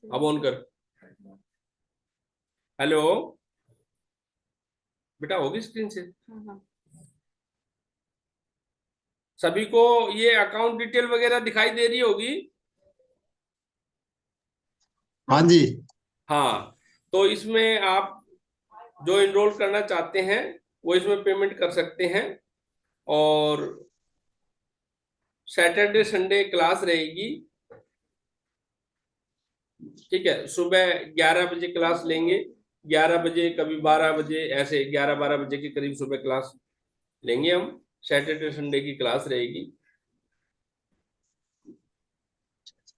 अब ऑन कर। हेलो बेटा, होगी स्क्रीन से? सभी को ये अकाउंट डिटेल वगैरह दिखाई दे रही होगी? हाँ जी। हाँ, तो इसमें आप जो इनरोल करना चाहते हैं वो इसमें पेमेंट कर सकते हैं। और सैटरडे संडे क्लास रहेगी। ठीक है, सुबह 11 बजे क्लास लेंगे, 11 बजे, कभी 12 बजे, ऐसे 11-12 बजे के करीब सुबह क्लास लेंगे हम। सैटरडे संडे की क्लास रहेगी।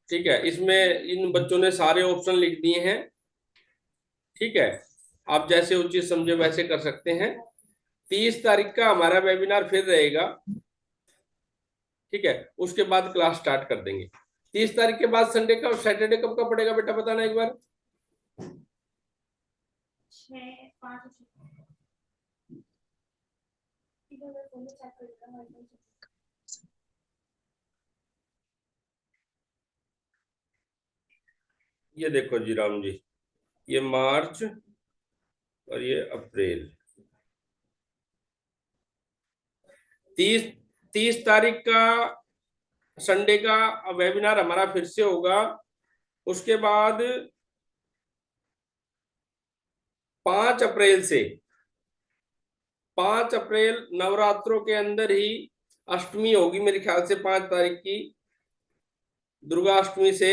ठीक है, इसमें इन बच्चों ने सारे ऑप्शन लिख दिए हैं। ठीक है, आप जैसे उचित समझे वैसे कर सकते हैं। 30 तारीख का हमारा वेबिनार फिर रहेगा। ठीक है, उसके बाद क्लास स्टार्ट कर देंगे। 30 तारीख के बाद संडे का, सैटरडे कब का पड़ेगा बेटा, बताना एक बार। 6-5 ये देखो जी राम जी, ये मार्च और ये अप्रैल। 30 तारीख का संडे का वेबिनार हमारा फिर से होगा। उसके बाद 5 अप्रैल से, 5 अप्रैल नवरात्रों के अंदर ही अष्टमी होगी मेरे ख्याल से, 5 तारीख की दुर्गा अष्टमी से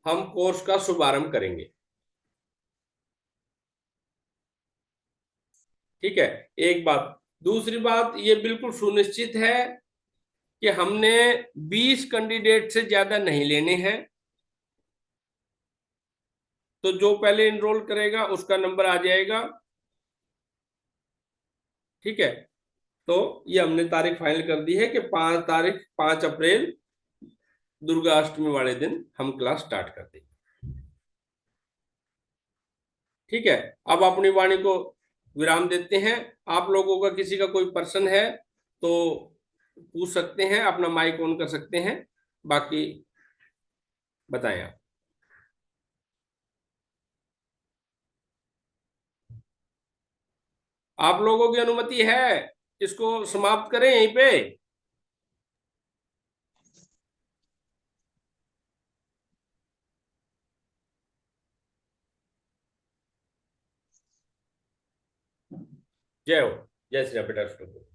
हम कोर्स का शुभारंभ करेंगे। ठीक है, एक बात। दूसरी बात, ये बिल्कुल सुनिश्चित है कि हमने 20 कैंडिडेट से ज्यादा नहीं लेने हैं। तो जो पहले इनरोल करेगा उसका नंबर आ जाएगा। ठीक है, तो ये हमने तारीख फाइनल कर दी है कि 5 तारीख, 5 अप्रैल दुर्गा अष्टमी वाले दिन हम क्लास स्टार्ट कर देंगे। ठीक है, अब अपनी वाणी को विराम देते हैं। आप लोगों का किसी का कोई प्रश्न है तो पूछ सकते हैं, अपना माइक ऑन कर सकते हैं। बाकी बताएं आप। आप लोगों की अनुमति है इसको समाप्त करें यहीं पे? जय हो, जय श्री राम बेटा।